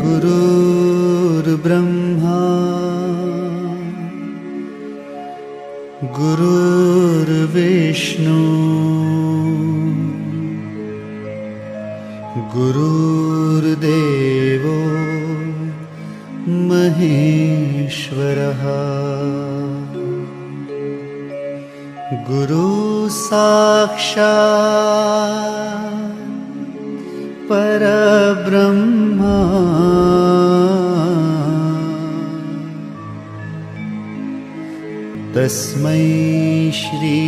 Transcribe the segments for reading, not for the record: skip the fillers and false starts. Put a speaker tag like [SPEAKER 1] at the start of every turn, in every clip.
[SPEAKER 1] गुरुर्ब्रह्मा गुरुर्विष्णु गुरुर्देवो महेश्वरः गुरु साक्षात् परब्रह्मा तस्मै श्री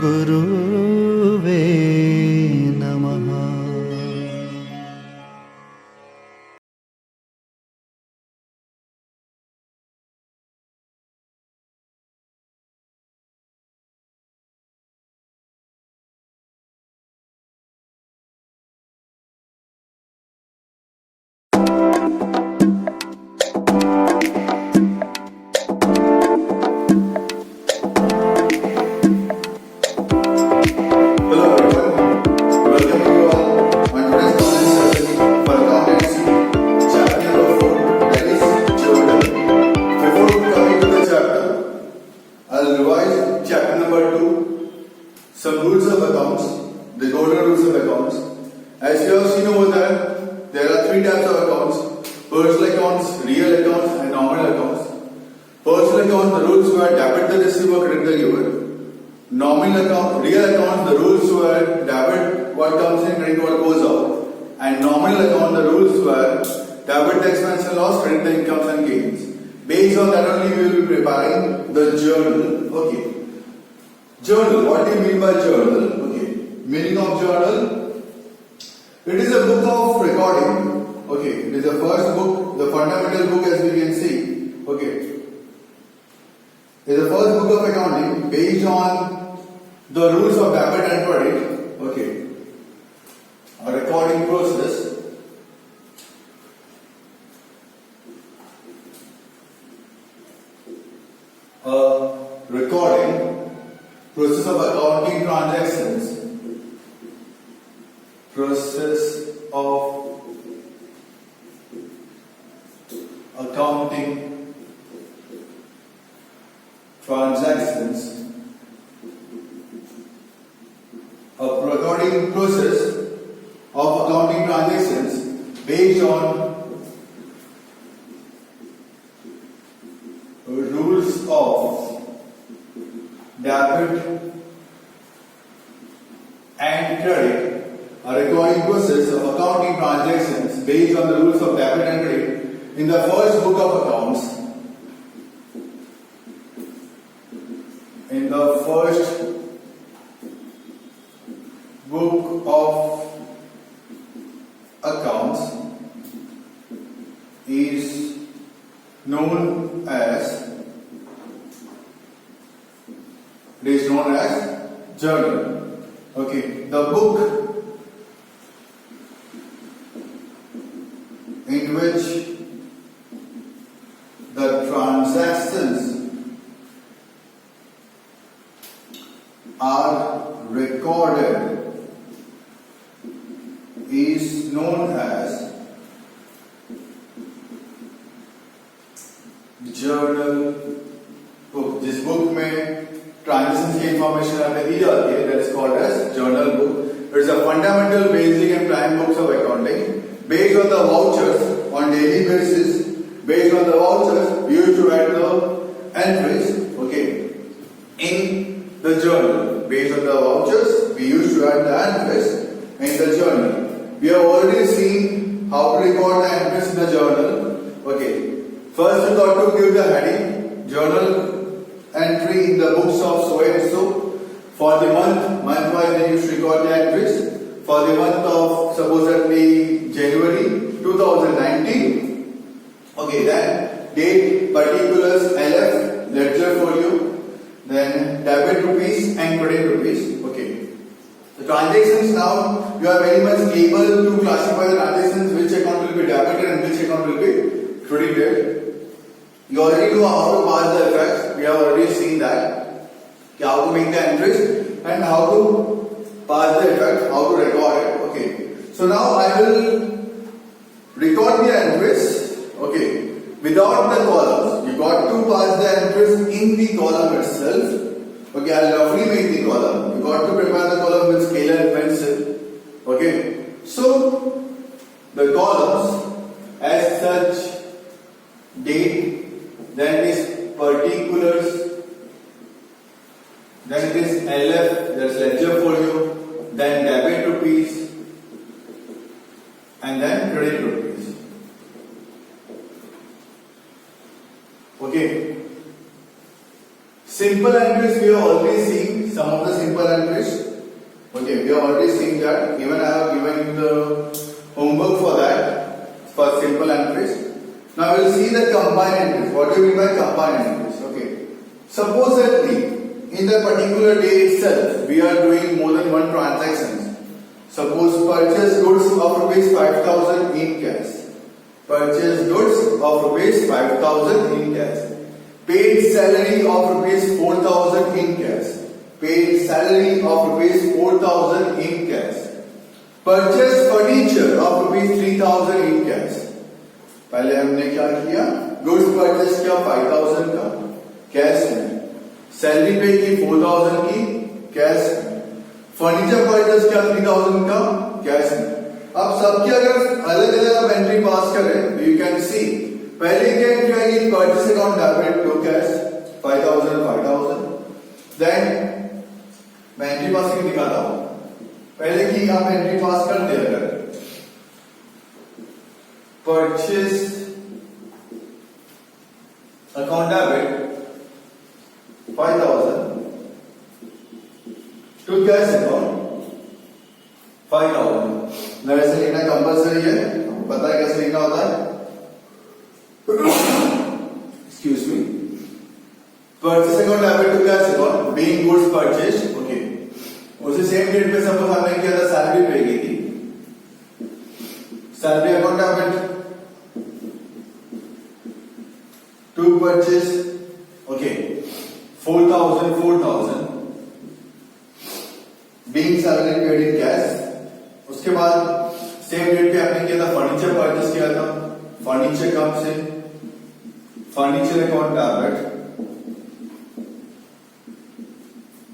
[SPEAKER 1] गुरुवे नमः।
[SPEAKER 2] Some rules of accounts, the golden rules of accounts. As you have seen over there are three types of accounts: personal accounts, real accounts, and nominal accounts. Personal accounts, the rules were debit the receiver, credit the giver. Nominal account, real accounts, the rules were debit what comes in, credit what goes out. And nominal account, the rules were debit the expense and loss, credit the incomes and gains. Based on that only we will be preparing the journal. Okay. Journal. What do you mean by journal? Okay. Meaning of journal. It is a book of recording. Okay. It is the first book, the fundamental book as we can see. Okay. It is the first book of accounting based on the rules of debit and credit. Okay. A recording process. A recording process of accounting transactions. Process of accounting transactions. A recording process of accounting transactions based on rules of debit and credit. A recording process of accounting transactions based on the rules of debit and credit in the first book of accounts. In the first book of accounts is known as journal. Okay, the book in which the transactions are recorded is known as journal book. This book में transaction की information हमें दी जाती है, that is called as journal book. It is a fundamental, basic and prime books of accounting based on the vouchers on daily basis. Based on the vouchers, we used to write the entries, okay, in the journal. Based on the vouchers, we used to write the entries in the journal. We have already seen how to record the entries in the journal. Okay, first we got to give the heading journal entry in the books of so and so. For the month-wise they used to record the entries. For the month of supposedly January 2019. Okay, then date, particulars, LF, ledger folio, then debit rupees and credit rupees. Okay. The transactions now, you are very much able to classify the transactions, which account will be debited and which account will be credited. You already know how to pass the effects. We have already seen that. How to make the entries and how to pass the effect, how to record it. Okay. So now I will record the entries, okay, without the columns. You got to pass the entries in the column itself. Okay, I'll roughly make the column. You got to prepare the column with scale and pencil. Okay, so the columns as such, date, then it is particulars, then it is LF, that's ledger folio, then debit rupees, and then credit rupees. Okay. Simple entries we have already seen, some of the simple entries. Okay, we have already seen that. Even I have given you the homework for that, for simple entries. Now we will see the combined entries. What do you mean by combined entries? Okay. Supposedly, in the particular day itself, we are doing more than one transaction. Suppose purchase goods of rupees 5,000 in cash. Purchase goods of rupees 5,000 in cash. Paid salary of rupees 4,000 in cash. Paid salary of rupees 4,000 in cash. Purchase furniture of rupees 3,000 in cash. पहले हमने क्या किया? Goods purchase किया 5,000 का cash में, salary पे की 4,000 की कैश में, फर्नीचर परचेस किया 3,000 का कैश में. अब सबकी अगर अलग अलग आप एंट्री पास करें, यू कैन सी पहले की एंट्री आएगी purchase account debit to cash 5,000. Then मैं एंट्री पास करके दिखाता हूं. पहले की आप एंट्री पास कर दे, अगर purchase account debit 5,000 to cash account 5,000. वैसे लिखना कंपल्सरी है, पता है कैसे लिखना होता है? Excuse me. Purchase account debit to cash account being goods purchased. Okay, उसी सेम डेट पे सपोज हमने किया था सैलरी पे की थी. Salary account debit to purchase, okay, 4,000 being salary paid in cash. उसके बाद सेम डेट पे आपने किया था फर्नीचर परचेस किया था. फर्नीचर कब से? Furniture account debit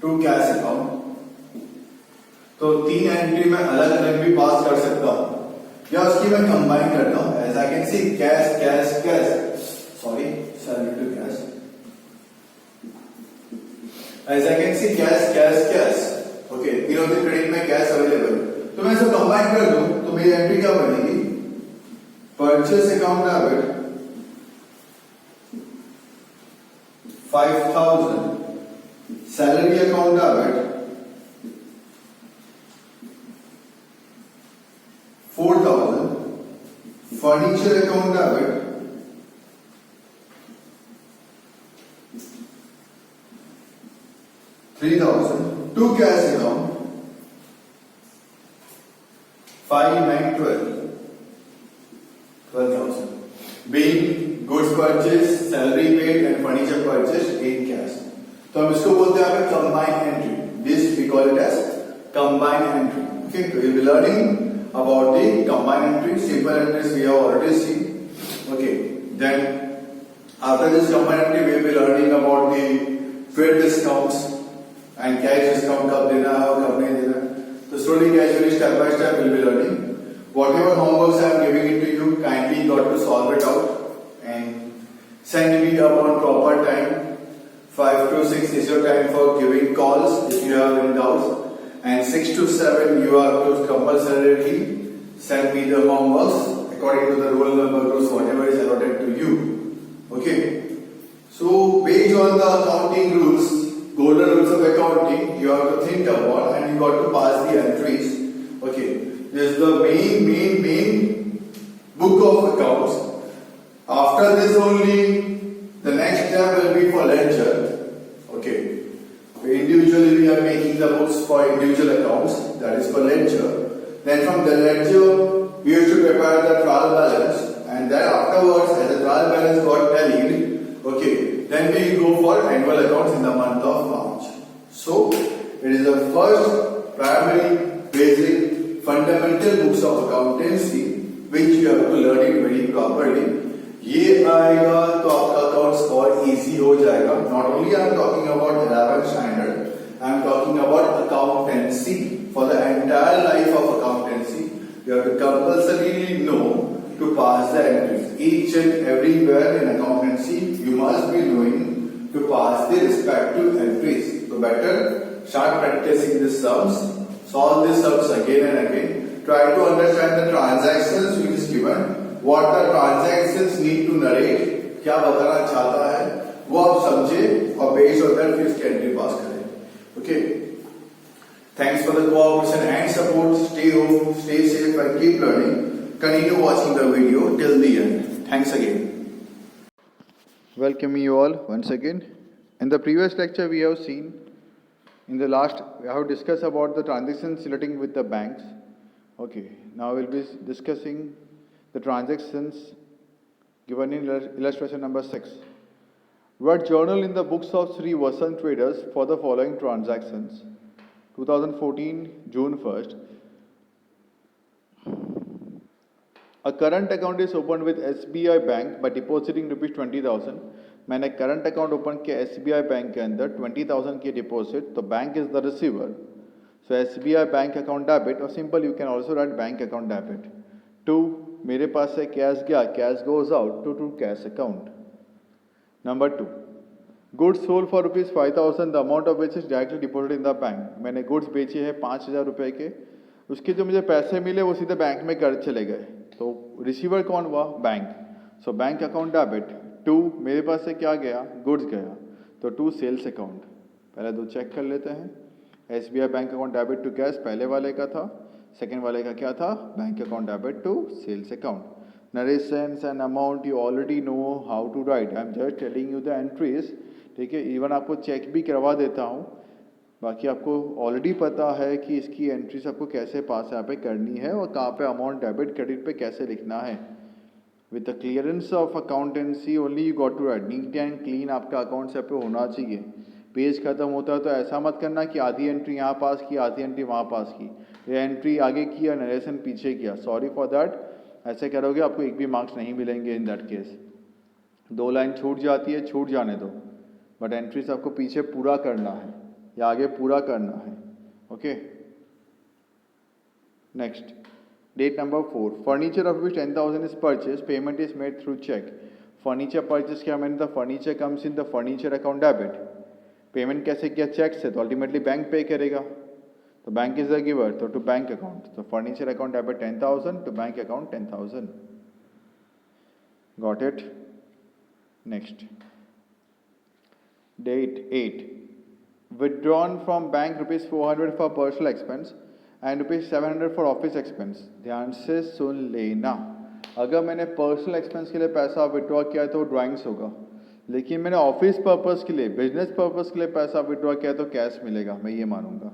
[SPEAKER 2] to cash account. तो तीन एंट्री में अलग अलग भी पास कर सकता हूं या उसकी मैं कंबाइन करता हूं. As I can see cash cash cash, sorry, salary to cash. As I can see cash cash cash. Okay, तीनों के क्रेडिट में कैश अवेलेबल. तो मैं इसको कंबाइन कर दूं तो मेरी एंट्री क्या बनेगी? Purchase account debit 5,000, salary account debit 4,000, furniture account debit 3,000, to cash account 5, 9, 12,000. Being goods purchased, salary paid and furniture purchased in cash. तो हम इसको बोलते हैं combined entry. This we call it as combined entry. Okay, so we'll be learning about the combined entry. Simple entries we have already seen. Okay, then after this combined entry we will be learning about the trade discounts and cash discount कब देना है और कब नहीं देना है. So slowly, gradually, step by step, we'll be learning. Whatever homeworks I am giving it to you, kindly got to solve it out and send me upon proper time. 5 to 6 is your time for giving calls if you have any doubts, and 6 to 7 you are to compulsorily send me the homeworks according to the roll number groups, whatever is allotted to you. Okay. So based on the accounting rules, golden rules of accounting, you have to think about and you got to pass the entries. Okay, this is the main book of accounts. After this only, the next step will be for ledger. Okay, so individually we are making the books for individual accounts, that is for ledger. Then from the ledger, we used to prepare the trial balance, and then afterwards, as the trial balance got tallied, okay, then we go for annual accounts in the month of March. So, it is the first primary, basic, fundamental books of accountancy which you have to learn it very properly. ये आएगा तो आपका accounts और easy हो जाएगा. Not only I am talking about 11th standard, I am talking about accountancy. For the entire life of accountancy, you have to compulsorily know to pass the entries. Each and everywhere in accountancy, you must be knowing to pass the respective entries. So better start practicing the sums, solve the sums again and again. Try to understand the transactions which is given. What the transactions need to narrate, क्या बताना चाहता है वो आप समझे और based on that फिर इसकी एंट्री पास करें. Okay. Thanks for the cooperation and support. Stay home, stay safe, and keep learning. Continue watching the video till the end. Thanks again.
[SPEAKER 3] Welcome you all once again. In the previous lecture, we have seen, we have discussed about the transactions relating with the banks. Okay, now we'll be discussing the transactions given in illustration number 6. Write journal in the books of Sri Vasant Traders for the following transactions. 2014 June 1st. A current account is opened with SBI Bank by depositing rupees 20,000. मैंने current account open किया SBI bank के अंदर 20,000 की deposit, तो bank is the receiver. So SBI bank account debit, और simple you can also write bank account debit. 2, मेरे पास से कैश गया, cash goes out to cash account. Number 2, goods sold for rupees 5,000, the amount of which is directly deposit in the bank. मैंने goods बेचे हैं 5,000 रुपये के, उसके जो मुझे पैसे मिले वो सीधे बैंक में कर चले गए, तो रिसीवर कौन हुआ? बैंक. सो बैंक अकाउंट डेबिट. 2, मेरे पास से क्या गया? गुड्स गया, तो 2 सेल्स अकाउंट. पहले 2 चेक कर लेते हैं. SBI bank account debit to cash पहले वाले का था, सेकेंड वाले का क्या था? Bank account debit to sales account. Narrations and amount you already know how to write. I am just telling you the entries. ठीक है, इवन आपको चेक भी करवा देता हूँ, बाकी आपको ऑलरेडी पता है कि इसकी एंट्रीज आपको कैसे पास यहाँ पे करनी है और कहाँ पे अमाउंट डेबिट क्रेडिट पे कैसे लिखना है. With the clearance of accountancy only you got to write. Neat and clean आपका अकाउंट यहाँ पे होना चाहिए. पेज खत्म होता है तो ऐसा मत करना कि आधी एंट्री यहाँ पास की, आधी एंट्री वहाँ पास की, ये एंट्री आगे किया, नरेशन पीछे किया. Sorry for that. ऐसे करोगे आपको एक भी मार्क्स नहीं मिलेंगे इन दैट केस. 2 लाइन छूट जाती है, छूट जाने दो, बट एंट्रीज आपको पीछे पूरा करना है या आगे पूरा करना है. Okay, next. Date number 4. Furniture of which 10,000 is purchase, payment is made through cheque. Furniture purchase किया मैंने, the furniture comes in the furniture account debit. Payment कैसे किया? चेक से, तो अल्टीमेटली बैंक पे करेगा, तो बैंक इज द गिवर, तो to bank account. तो furniture account debit 10,000 to bank account 10,000. Got it. Next. Date 8. Withdrawn from bank rupees 400 for personal expense and rupees 700 for office expense. ध्यान से सुन लेना. अगर मैंने personal expense के लिए पैसा विड्रॉ किया तो ड्राइंग्स होगा, लेकिन मैंने ऑफिस पर्पस के लिए, बिजनेस पर्पस के लिए पैसा विड्रॉ किया तो कैश मिलेगा, मैं ये मानूंगा.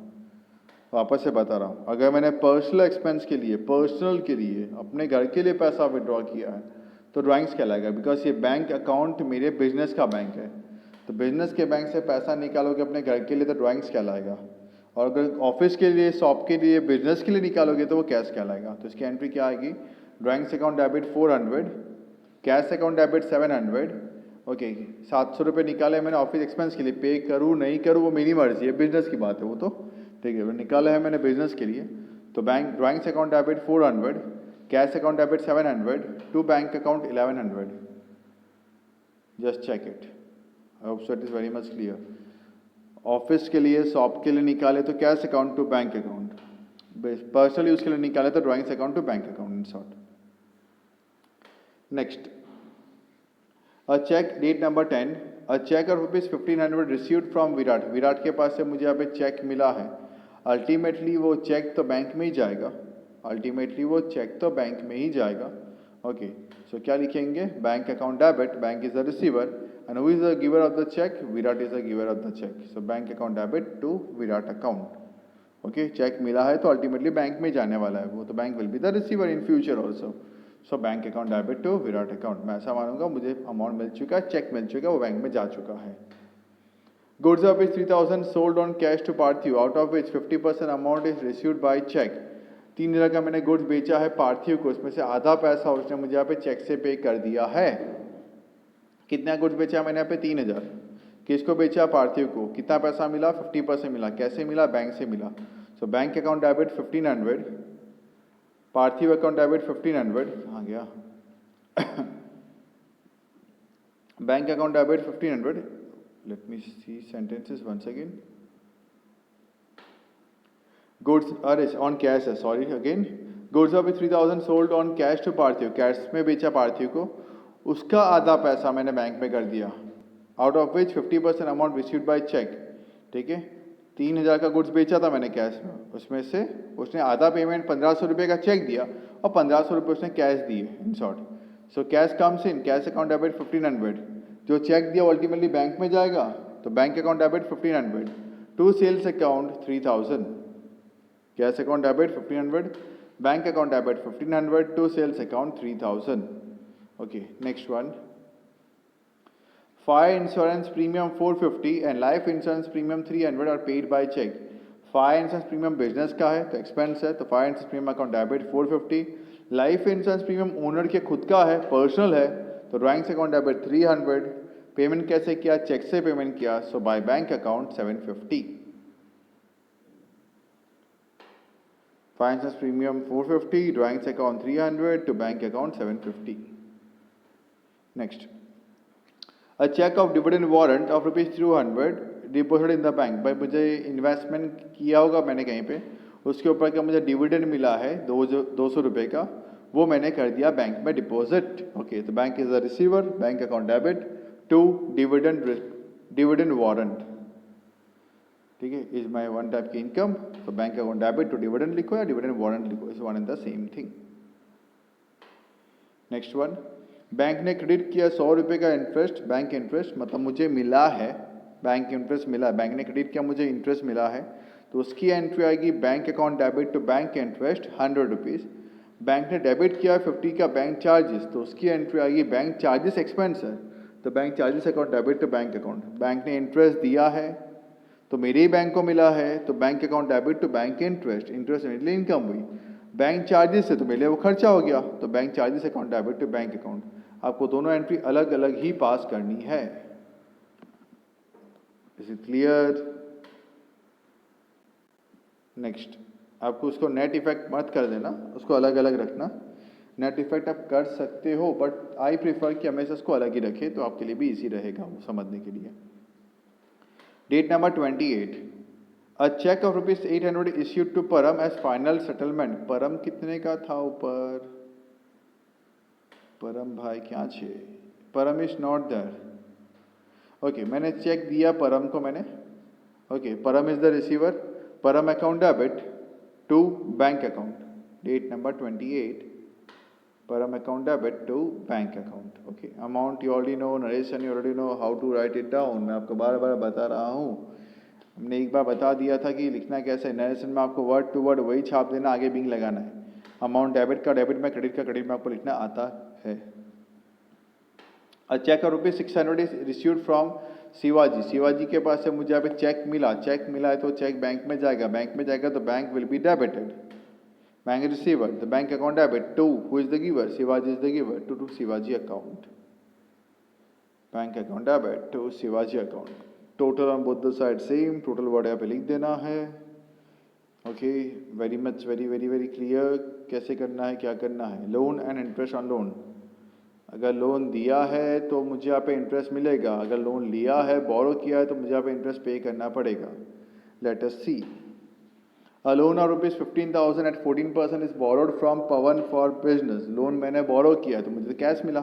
[SPEAKER 3] वापस से बता रहा हूँ, अगर मैंने पर्सनल एक्सपेंस के लिए, पर्सनल के लिए, अपने घर के लिए पैसा विड्रॉ किया है तो ड्राइंग्स कहलाएगा, बिकॉज ये बैंक अकाउंट मेरे बिजनेस का बैंक है. तो बिजनेस के बैंक से पैसा निकालोगे अपने घर के लिए तो ड्राइंग्स कहलाएगा, और अगर ऑफिस के लिए, शॉप के लिए, बिजनेस के लिए निकालोगे तो वो कैश कहलाएगा. तो इसकी एंट्री क्या आएगी? Drawings account debit 400, cash account debit 700. Okay, 700 रुपये निकाले मैंने ऑफिस एक्सपेंस के लिए, पे करूँ नहीं करूँ वो मेरी मर्जी है, बिजनेस की बात है वो तो, ठीक है. निकाला है मैंने बिजनेस के लिए, तो bank drawings account debit 400, cash account debit 700 to bank account 1100. Just check it. I hope so it is very much clear. Office के लिए, शॉप के लिए निकाले तो cash account to bank account, personal use के लिए निकाले तो drawings account to bank account in short. Next. A cheque. Date number 10. A cheque of rupees 1500 received from Virat. Virat के पास से मुझे यहाँ पे चेक मिला है. अल्टीमेटली वो चेक तो बैंक में ही जाएगा, अल्टीमेटली वो चेक तो बैंक में ही जाएगा. ओके, सो क्या लिखेंगे? Bank account debit, bank is the receiver, and who is the giver of the check? Virat is the giver of the check. So bank account debit to Virat account. Okay, check मिला है तो ultimately bank में जाने वाला है वो, तो bank will be the receiver in future also. So bank account debit to Virat account. मैं ऐसा मानूंगा, मुझे अमाउंट मिल चुका है, चेक मिल चुका है, वो बैंक में जा चुका है. Goods of which 3,000 sold on cash to Parthiv, out of which 50% amount is received by check. 3,000 का मैंने गुड्स बेचा है पार्थिव को, उसमें से आधा पैसा उसने मुझे यहाँ पे चेक से पे कर दिया है। कितना गुड्स बेचा मैंने यहाँ पे 3,000। किसको बेचा? पार्थिव को। कितना पैसा मिला? 50% मिला। कैसे मिला? बैंक से मिला। So bank account debit 1500, Parthiv account debit 1500, कहाँ गया? Bank account debit 1500, let me see sentences once again. Goods are on cash है, sorry again. Goods of 3000 sold on cash to Parthiv, cash में बेचा पार्थिव को, उसका आधा पैसा मैंने बैंक में कर दिया, out of which 50% amount received by cheque. ठीक है, 3,000 का गुड्स बेचा था मैंने कैश में, उसमें से उसने आधा पेमेंट 1500 रुपये का चेक दिया और 1500 रुपये उसने कैश दिए in short. So cash comes in, cash account debit 1500, जो चेक दिया अल्टीमेटली बैंक में जाएगा, तो bank account debit 1500 to sales account 3000, cash account debit 1500, bank account debit 1500 to sales account 3000। Okay, next one. Fire insurance premium 450 and life insurance premium 300 are paid by cheque. Fire insurance premium business का है तो expense है, तो fire insurance premium account debit 450। Life insurance premium owner के खुद का है, personal है, तो ड्राइंग्स अकाउंट डेबिट 300। पेमेंट कैसे किया? चेक से पेमेंट किया, so by bank account 750। Fire insurance premium 450, drawings account 300 to bank account 750। Next, a check of dividend warrant of rupees 200 deposited in the bank। भाई मुझे investment किया होगा मैंने कहीं पे, उसके ऊपर का मुझे डिविडेंड मिला है 200 रुपये का, वो मैंने कर दिया बैंक में डिपॉजिट। ओके, तो bank is the receiver, bank account debit to dividend warrant. ठीक है, इज माई वन टाइप की इनकम, तो bank account debit to dividend लिखो या डिविडेंड वारंट लिखो, is one and the same thing. Next one, bank ने credit किया 100 रुपये का इंटरेस्ट, बैंक इंटरेस्ट, मतलब मुझे मिला है, बैंक इंटरेस्ट मिला है, बैंक ने क्रेडिट किया, मुझे इंटरेस्ट मिला है, तो उसकी एंट्री आएगी bank account debit to bank interest 100 rupees. Bank ने डेबिट किया 50 का बैंक चार्जेस, तो उसकी एंट्री आएगी बैंक चार्जेस एक्सपेंस है, तो bank charges account debit to bank account. Bank ने इंटरेस्ट दिया है तो मेरे ही बैंक को मिला है, तो bank account debit to bank interest, interest मेरे लिए इनकम हुई। बैंक चार्जेस है तो मेरे लिए वो खर्चा हो गया, तो bank charges account debit to bank account. आपको दोनों एंट्री अलग अलग ही पास करनी है। Is it clear? नेक्स्ट, आपको उसको नेट इफेक्ट मत कर देना, उसको अलग अलग रखना। नेट इफेक्ट आप कर सकते हो, बट आई प्रीफर कि हमेशा उसको अलग ही रखे, तो आपके लिए भी इजी रहेगा वो समझने के लिए। Date number 28, a cheque of rupees 800 issued to Param as final settlement. Param कितने का था ऊपर? परम भाई क्या छे? Param is not there. Okay, मैंने चेक दिया परम को मैंने। Okay, Param is the receiver, Param account debit to bank account. Date number 28, Param account debit to bank account. Okay, amount you already know, narration you already know, how to write it down, मैं आपको बार बार बता रहा हूँ। हमने एक बार बता दिया था कि लिखना कैसे। नरेशन में आपको वर्ड टू वर्ड वही छाप देना, आगे बिंग लगाना है। अमाउंट डेबिट का डेबिट में, क्रेडिट का क्रेडिट में आपको लिखना आता है। A cheque of rupees 600 is received from Shivaji. Shivaji के पास से मुझे यहाँ पे चेक मिला, चेक मिला है तो चेक बैंक में जाएगा, बैंक में जाएगा तो bank will be debited. Bank receiver, the bank account debit to who is the giver, Shivaji is the giver, to Shivaji account. Bank account debit to Shivaji account. Total on both the side same, total word यहाँ पे लिख देना है। Okay, very much very very very clear कैसे करना है, क्या करना है। Loan and interest on loan, अगर लोन दिया है तो मुझे यहाँ पे इंटरेस्ट मिलेगा, अगर लोन लिया है, बोरो किया है, तो मुझे यहाँ पे इंटरेस्ट पे करना पड़ेगा। Let us see, a loan of rupees 15,000 at 14% is borrowed from Pavan for business. Loan मैंने बोरो किया तो मुझे कैश मिला,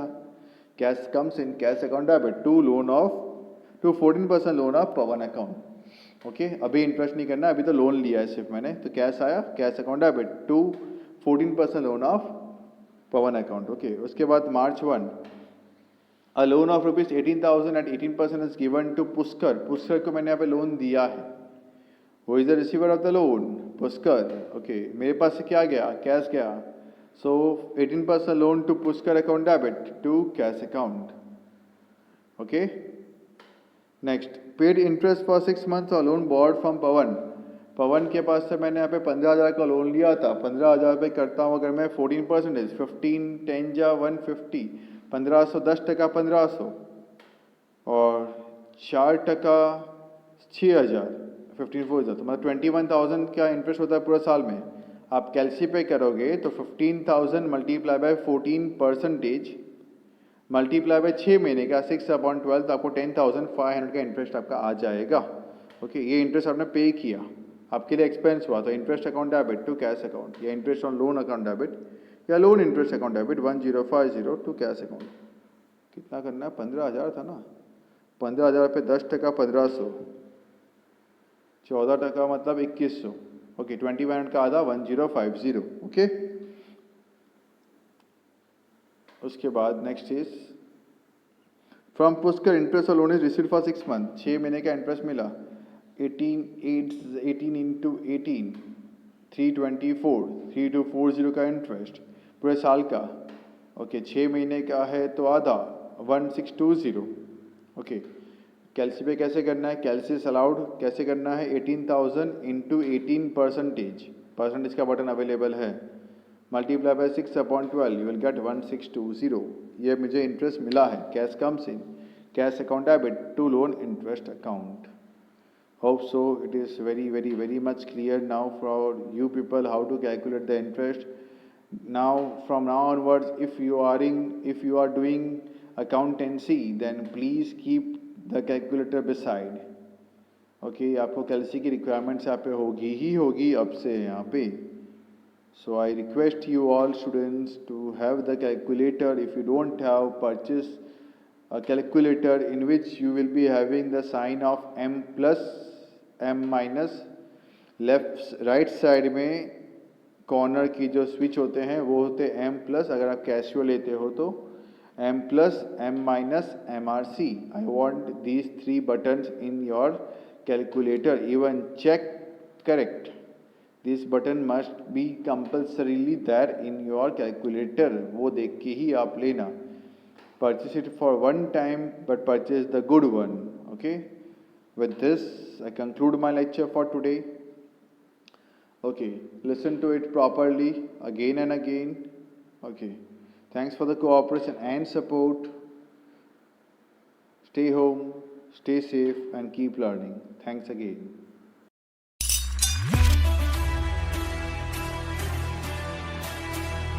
[SPEAKER 3] cash comes in cash account debit to loan of to 14% loan of Pawan account. Okay, अभी interest नहीं करना, अभी तो लोन लिया है सिर्फ मैंने, तो कैश आया, cash account debit to 14% loan of Pawan account. Okay, उसके बाद March 1, a loan of rupees 18,000 at 18% is given to Pushkar. Pushkar को मैंने यहाँ पे लोन दिया है, वो is the receiver of the loan, Pushkar. Okay, मेरे पास से क्या गया, कैश गया, so 18% loan to Pushkar account debit to cash account. Okay, next, paid interest for 6 months और लोन बोर्ड फ्रॉम पवन। पवन के पास से मैंने यहाँ पे 15,000 का लोन लिया था, 15,000 पे करता हूँ अगर मैं 14%, 15 10 जा 150, 1500, 10% 1500 और 4% 6,000, 15,400, तो मतलब 21,000 का इंटरेस्ट होता है पूरा साल में। आप कैलसी पे करोगे तो 15,000 मल्टीप्लाई बाय 14% मल्टीप्लाई बाय 6 महीने का 6/12, तो आपको 10,500 का इंटरेस्ट आपका आ जाएगा। ओके, ये इंटरेस्ट आपने पे किया, आपके लिए एक्सपेंस हुआ, तो interest account debit to cash account, या interest on loan account debit, या loan interest account debit 1050 to cash account. कितना करना है? 15,000 था ना, 15,000 पे 10% 1,500, 14% मतलब 2,100। ओके, 21 का आधा 1050। ओके, उसके बाद next is from Pushkar interest और loan is received for 6 month, 6 महीने का इंटरेस्ट मिला। 18 इंटू 18 324, 3240 का इंटरेस्ट पूरे साल का। ओके, 6 महीने का है तो आधा 1620। ओके, कैलसी पे कैसे करना है? कैलसी अलाउड कैसे करना है? 18,000 इंटू 18%, परसेंटेज का बटन अवेलेबल है, multiply by 6/12, you will get 1620। ये मुझे इंटरेस्ट मिला है। Cash comes in cash account debit to loan interest account. Hope so it is very much clear now for you people how to calculate the interest. Now from now onwards, if you are doing accountancy, then please keep the calculator beside. Okay, आपको कैलसी की requirements यहाँ पे होगी अब से यहाँ पे। So I request you all students to have the calculator. If you don't have, purchase a calculator in which you will be having the sign of m plus m minus। Left right side में corner की जो switch होते हैं वो होते हैं m plus, अगर आप कैशियो लेते हो तो m plus m minus MRC। I want these 3 buttons in your calculator, even check correct। This button must be compulsorily there in your calculator, वो देख के ही आप लेना। Purchase it for one time but purchase the good one. Okay, with this I conclude my lecture for today. Okay, listen to it properly again and again. Okay, thanks for the cooperation and support. Stay home, stay safe and keep learning. Thanks again.